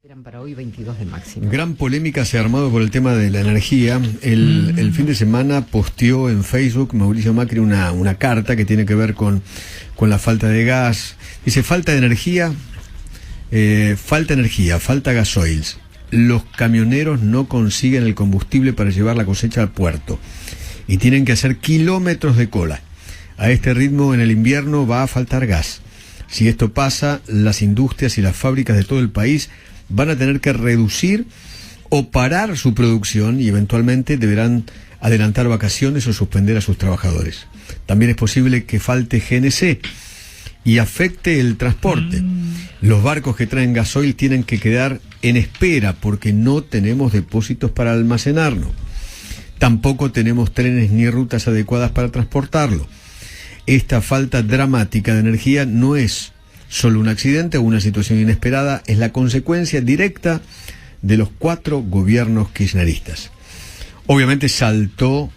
Eran para hoy 22 de máxima. Gran polémica se ha armado por el tema de la energía. El fin de semana posteó en Facebook Mauricio Macri una carta que tiene que ver con la falta de gas. Dice, falta energía, falta gasoils. Los camioneros no consiguen el combustible para llevar la cosecha al puerto y tienen que hacer kilómetros de cola. A este ritmo en el invierno va a faltar gas. Si esto pasa, las industrias y las fábricas de todo el país van a tener que reducir o parar su producción y eventualmente deberán adelantar vacaciones o suspender a sus trabajadores. También es posible que falte GNC y afecte el transporte. Los barcos que traen gasoil tienen que quedar en espera porque no tenemos depósitos para almacenarlo. Tampoco tenemos trenes ni rutas adecuadas para transportarlo. Esta falta dramática de energía no es solo un accidente o una situación inesperada, es la consecuencia directa de los 4 gobiernos kirchneristas. Obviamente saltó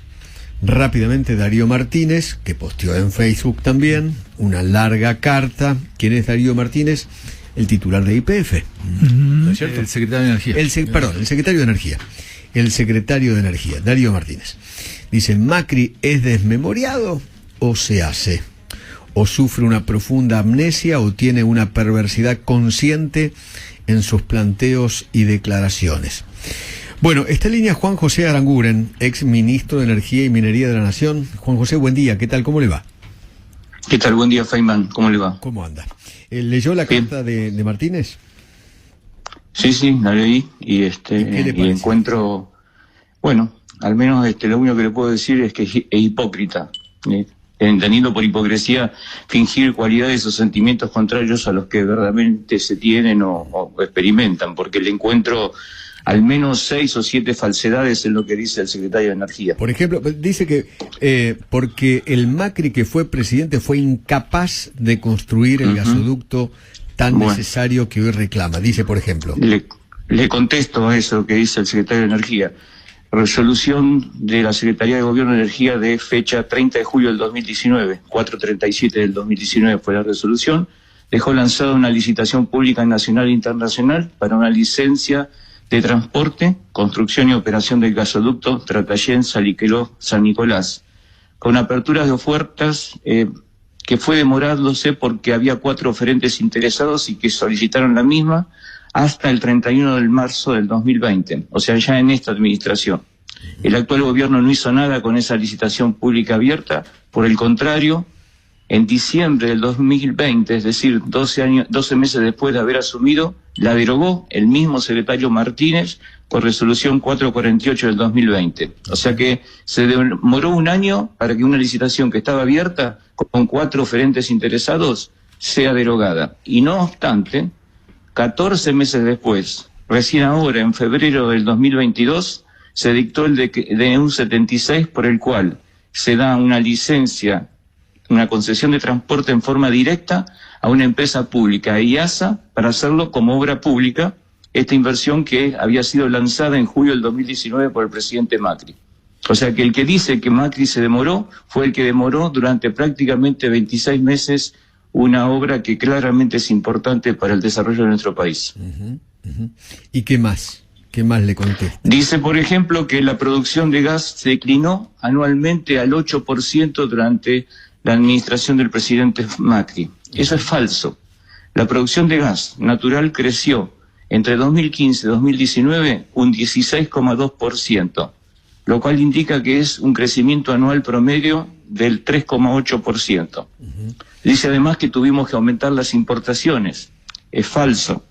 rápidamente Darío Martínez, que posteó en Facebook también una larga carta. ¿Quién es Darío Martínez? El titular de YPF, ¿no es cierto? El secretario de Energía. El secretario de Energía. El secretario de Energía, Darío Martínez. Dice, ¿Macri es desmemoriado o se hace? ¿O sufre una profunda amnesia o tiene una perversidad consciente en sus planteos y declaraciones? Bueno, está en línea Juan José Aranguren, ex ministro de Energía y Minería de la Nación. Juan José, buen día, ¿qué tal? ¿Cómo le va? ¿Qué tal? Buen día, Feynman, ¿cómo le va? ¿Cómo anda? ¿Leyó la carta de Martínez? Sí, la leí y ¿Qué le y encuentro, bueno, al menos lo único que le puedo decir es que es hipócrita, entendiendo por hipocresía fingir cualidades o sentimientos contrarios a los que verdaderamente se tienen o experimentan, porque le encuentro al menos 6 o 7 falsedades en lo que dice el secretario de Energía. Por ejemplo, dice que porque el Macri que fue presidente fue incapaz de construir el gasoducto tan necesario que hoy reclama. Dice, por ejemplo. Le contesto a eso que dice el secretario de Energía. Resolución de la Secretaría de Gobierno de Energía de fecha 30 de julio del 2019, 437 del 2019 fue la resolución, dejó lanzada una licitación pública nacional e internacional para una licencia de transporte, construcción y operación del gasoducto Tratayén-Salliqueló-San Nicolás, con aperturas de ofertas que fue demorándose porque había 4 oferentes interesados y que solicitaron la misma hasta el 31 de marzo del 2020, o sea, ya en esta administración. El actual gobierno no hizo nada con esa licitación pública abierta, por el contrario, en diciembre del 2020, es decir, 12 meses después de haber asumido, la derogó el mismo secretario Martínez con resolución 448 del 2020. O sea que se demoró un año para que una licitación que estaba abierta con 4 oferentes interesados sea derogada. Y no obstante, 14 meses después, recién ahora, en febrero del 2022, se dictó el de un 76 por el cual se da una licencia, una concesión de transporte en forma directa a una empresa pública, IASA, para hacerlo como obra pública, esta inversión que había sido lanzada en julio del 2019 por el presidente Macri. O sea que el que dice que Macri se demoró fue el que demoró durante prácticamente 26 meses una obra que claramente es importante para el desarrollo de nuestro país. ¿Y qué más? ¿Qué más le contesta? Dice, por ejemplo, que la producción de gas se declinó anualmente al 8% durante la administración del presidente Macri. Eso es falso. La producción de gas natural creció entre 2015 y 2019 un 16,2%, lo cual indica que es un crecimiento anual promedio del 3,8%. Dice además que tuvimos que aumentar las importaciones. Es falso.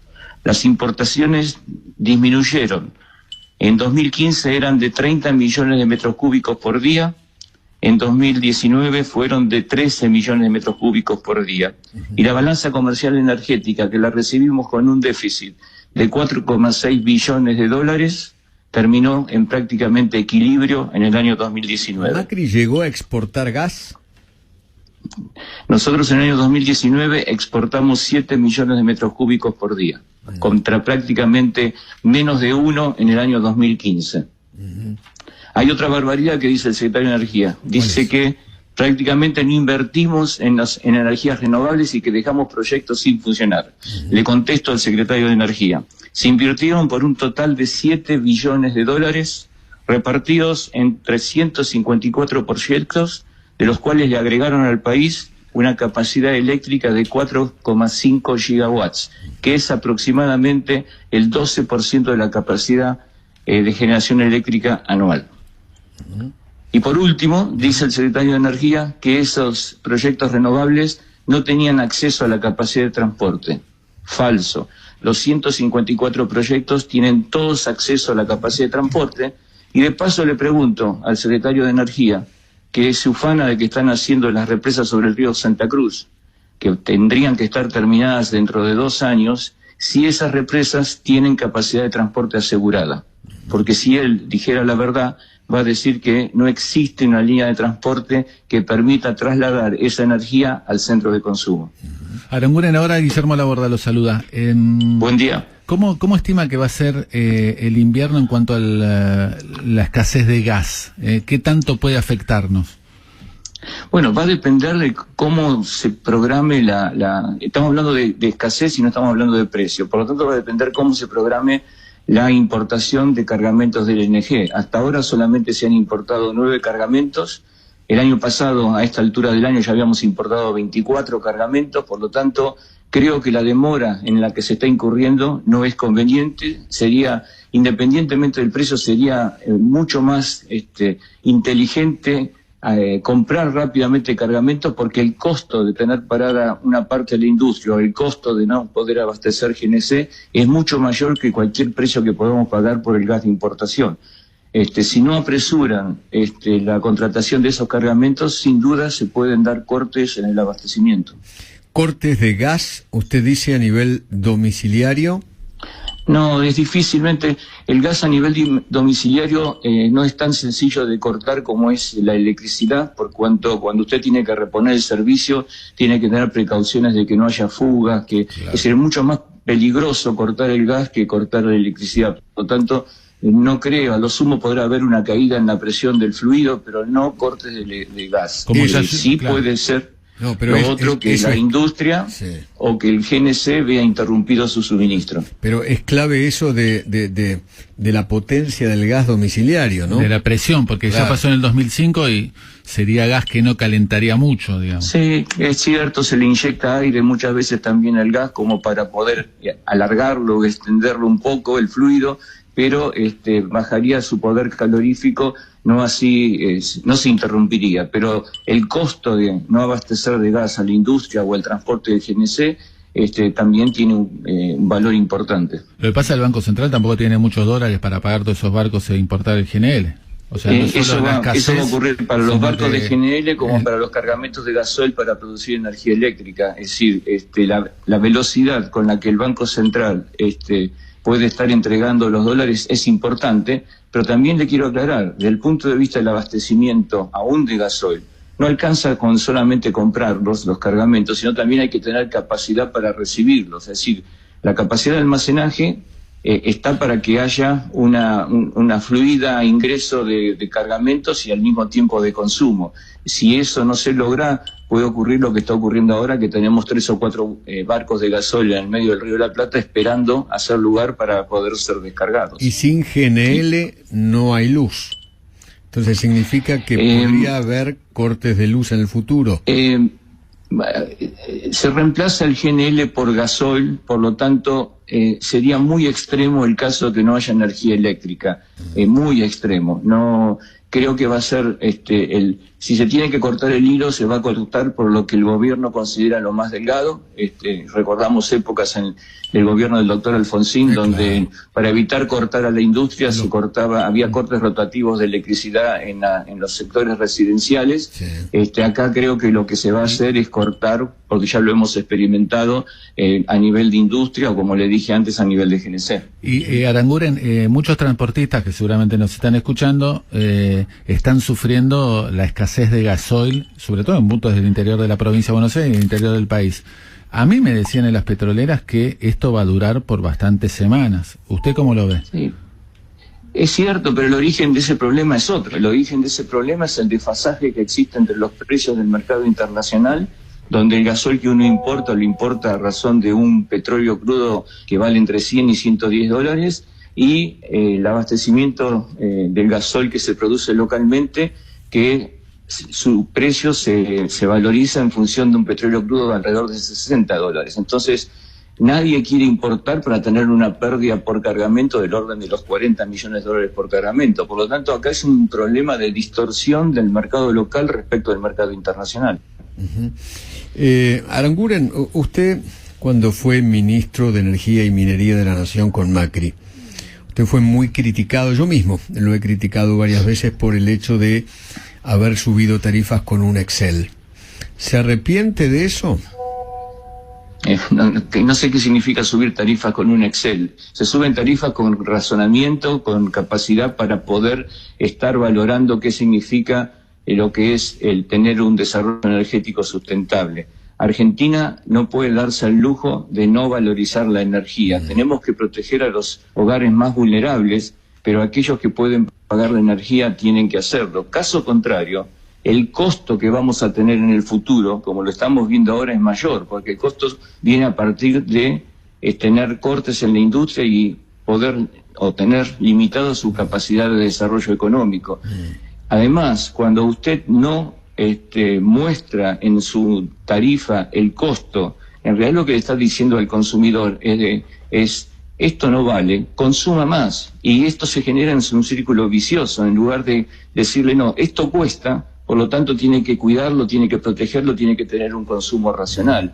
Las importaciones disminuyeron. En 2015 eran de 30 millones de metros cúbicos por día. En 2019 fueron de 13 millones de metros cúbicos por día. Y la balanza comercial energética, que la recibimos con un déficit de 4,6 billones de dólares, terminó en prácticamente equilibrio en el año 2019. ¿Macri llegó a exportar gas? Nosotros en el año 2019 exportamos 7 millones de metros cúbicos por día, contra prácticamente menos de 1 en el año 2015. Hay otra barbaridad que dice el secretario de Energía. Dice que prácticamente no invertimos en energías renovables y que dejamos proyectos sin funcionar. Le contesto al secretario de Energía. Se invirtieron por un total de $7 billones repartidos en 354 proyectos, de los cuales le agregaron al país una capacidad eléctrica de 4,5 gigawatts, que es aproximadamente el 12% de la capacidad de generación eléctrica anual. Y por último, dice el secretario de Energía que esos proyectos renovables no tenían acceso a la capacidad de transporte. Falso. Los 154 proyectos tienen todos acceso a la capacidad de transporte. Y de paso le pregunto al secretario de Energía, que se ufana de que están haciendo las represas sobre el río Santa Cruz, que tendrían que estar terminadas dentro de 2 años, si esas represas tienen capacidad de transporte asegurada. Porque si él dijera la verdad, va a decir que no existe una línea de transporte que permita trasladar esa energía al centro de consumo. Aranguren, ahora Guillermo Laborda lo saluda. Buen día. ¿Cómo estima que va a ser el invierno en cuanto a la escasez de gas? ¿Qué tanto puede afectarnos? Bueno, va a depender de cómo se programe estamos hablando de escasez y no estamos hablando de precio. Por lo tanto, va a depender cómo se programe la importación de cargamentos del LNG. Hasta ahora solamente se han importado 9 cargamentos. El año pasado, a esta altura del año, ya habíamos importado 24 cargamentos. Por lo tanto, creo que la demora en la que se está incurriendo no es conveniente. Sería, independientemente del precio, sería mucho más inteligente comprar rápidamente cargamentos, porque el costo de tener parada una parte de la industria o el costo de no poder abastecer GNC es mucho mayor que cualquier precio que podamos pagar por el gas de importación. Si no apresuran la contratación de esos cargamentos, sin duda se pueden dar cortes en el abastecimiento. ¿Cortes de gas, usted dice, a nivel domiciliario? No, es difícilmente. El gas a nivel domiciliario no es tan sencillo de cortar como es la electricidad, por cuanto cuando usted tiene que reponer el servicio, tiene que tener precauciones de que no haya fugas, que claro. Es mucho más peligroso cortar el gas que cortar la electricidad. Por lo tanto, no creo, a lo sumo podrá haber una caída en la presión del fluido, pero no cortes de gas. Sí, claro. Puede ser. No, pero la industria sí. O que el GNC vea interrumpido su suministro. Pero es clave eso de la potencia del gas domiciliario, ¿no? De la presión, porque claro. Ya pasó en el 2005 y sería gas que no calentaría mucho, digamos. Sí, es cierto, se le inyecta aire muchas veces también al gas como para poder alargarlo, extenderlo un poco el fluido, pero bajaría su poder calorífico, no así, no se interrumpiría, pero el costo de no abastecer de gas a la industria o el transporte de GNC también tiene un valor importante. Lo que pasa, el Banco Central tampoco tiene muchos dólares para pagar todos esos barcos e importar el GNL. O sea, no eso va a ocurrir para los barcos de GNL como para los cargamentos de gasoil para producir energía eléctrica. Es decir, la velocidad con la que el Banco Central puede estar entregando los dólares es importante, pero también le quiero aclarar, desde el punto de vista del abastecimiento aún de gasoil, no alcanza con solamente comprarlos, los cargamentos, sino también hay que tener capacidad para recibirlos. Es decir, la capacidad de almacenaje está para que haya una fluida ingreso de cargamentos y al mismo tiempo de consumo. Si eso no se logra, puede ocurrir lo que está ocurriendo ahora, que tenemos 3 o 4 barcos de gasoil en el medio del Río de la Plata esperando hacer lugar para poder ser descargados. Y sin GNL no hay luz. Entonces significa que podría haber cortes de luz en el futuro. Se reemplaza el GNL por gasoil, por lo tanto sería muy extremo el caso de que no haya energía eléctrica, muy extremo. No creo que va a ser si se tiene que cortar el hilo, se va a cortar por lo que el gobierno considera lo más delgado. Recordamos épocas en el gobierno del doctor Alfonsín, donde para evitar cortar a la industria había cortes rotativos de electricidad en los sectores residenciales. Sí. Acá creo que lo que se va a hacer es cortar, porque ya lo hemos experimentado a nivel de industria o, como le dije antes, a nivel de GNC. Y Aranguren, muchos transportistas que seguramente nos están escuchando están sufriendo la escasez de gasoil, sobre todo en puntos del interior de la provincia de Buenos Aires y el interior del país. A mí me decían en las petroleras que esto va a durar por bastantes semanas. ¿Usted cómo lo ve? Sí. Es cierto, pero el origen de ese problema es otro. El origen de ese problema es el desfasaje que existe entre los precios del mercado internacional, donde el gasoil que uno importa lo importa a razón de un petróleo crudo que vale entre 100 y 110 dólares, y el abastecimiento del gasoil que se produce localmente, que su precio se valoriza en función de un petróleo crudo de alrededor de 60 dólares. Entonces, nadie quiere importar para tener una pérdida por cargamento del orden de los 40 millones de dólares por cargamento. Por lo tanto, acá es un problema de distorsión del mercado local respecto del mercado internacional. Aranguren, usted cuando fue ministro de Energía y Minería de la Nación con Macri, usted fue muy criticado, yo mismo lo he criticado varias veces por el hecho de haber subido tarifas con un Excel. ¿Se arrepiente de eso? No sé qué significa subir tarifas con un Excel. Se suben tarifas con razonamiento, con capacidad para poder estar valorando qué significa lo que es el tener un desarrollo energético sustentable. Argentina no puede darse el lujo de no valorizar la energía. Tenemos que proteger a los hogares más vulnerables, pero aquellos que pueden pagar la energía tienen que hacerlo. Caso contrario, el costo que vamos a tener en el futuro, como lo estamos viendo ahora, es mayor, porque el costo viene a partir de tener cortes en la industria y poder o tener limitada su capacidad de desarrollo económico. Además, cuando usted no muestra en su tarifa el costo, en realidad lo que le está diciendo al consumidor es esto no vale, consuma más. Y esto se genera en un círculo vicioso, en lugar de decirle no, esto cuesta, por lo tanto tiene que cuidarlo, tiene que protegerlo, tiene que tener un consumo racional.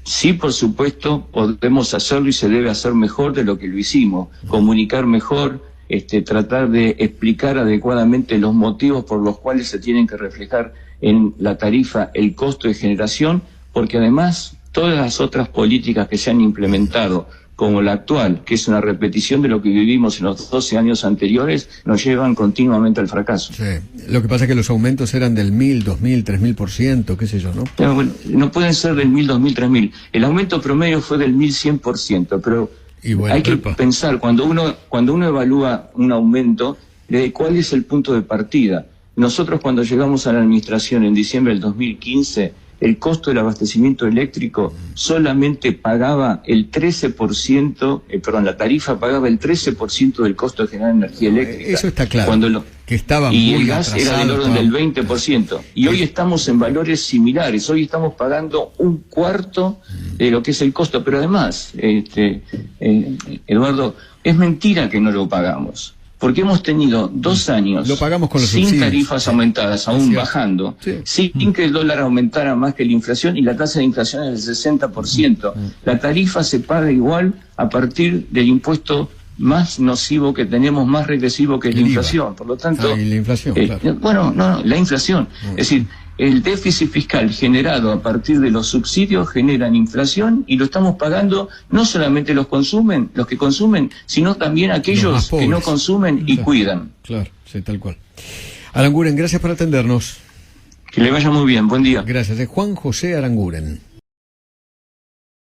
Sí, por supuesto, podemos hacerlo y se debe hacer mejor de lo que lo hicimos, comunicar mejor, tratar de explicar adecuadamente los motivos por los cuales se tienen que reflejar en la tarifa el costo de generación, porque además todas las otras políticas que se han implementado, como la actual, que es una repetición de lo que vivimos en los 12 años anteriores, nos llevan continuamente al fracaso. Sí. Lo que pasa es que los aumentos eran del 1000, 2000, 3000%, qué sé yo, ¿no? Pero, bueno, no pueden ser del 1000, 2000, 3000. El aumento promedio fue del 1100%, pero bueno, hay que pensar, cuando uno evalúa un aumento, de cuál es el punto de partida. Nosotros cuando llegamos a la administración en diciembre del 2015, el costo del abastecimiento eléctrico solamente pagaba el 13%, la tarifa pagaba el 13% del costo de generar energía eléctrica. Eso está claro, que estaba y muy el gas era del orden del 20%. Y hoy estamos en valores similares, hoy estamos pagando un cuarto de lo que es el costo. Pero además, Eduardo, es mentira que no lo pagamos. Porque hemos tenido 2 años lo pagamos con los sin subsidios, tarifas aumentadas, aún bajando, sin que el dólar aumentara más que la inflación, y la tasa de inflación es del 60%. La tarifa se paga igual a partir del impuesto más nocivo que tenemos, más regresivo, que es la inflación. Por lo tanto, la inflación, claro. La inflación. Es decir, el déficit fiscal generado a partir de los subsidios generan inflación, y lo estamos pagando no solamente los que consumen, sino también aquellos que no consumen y cuidan. Claro, sí, tal cual. Aranguren, gracias por atendernos. Que le vaya muy bien, buen día. Gracias, es Juan José Aranguren.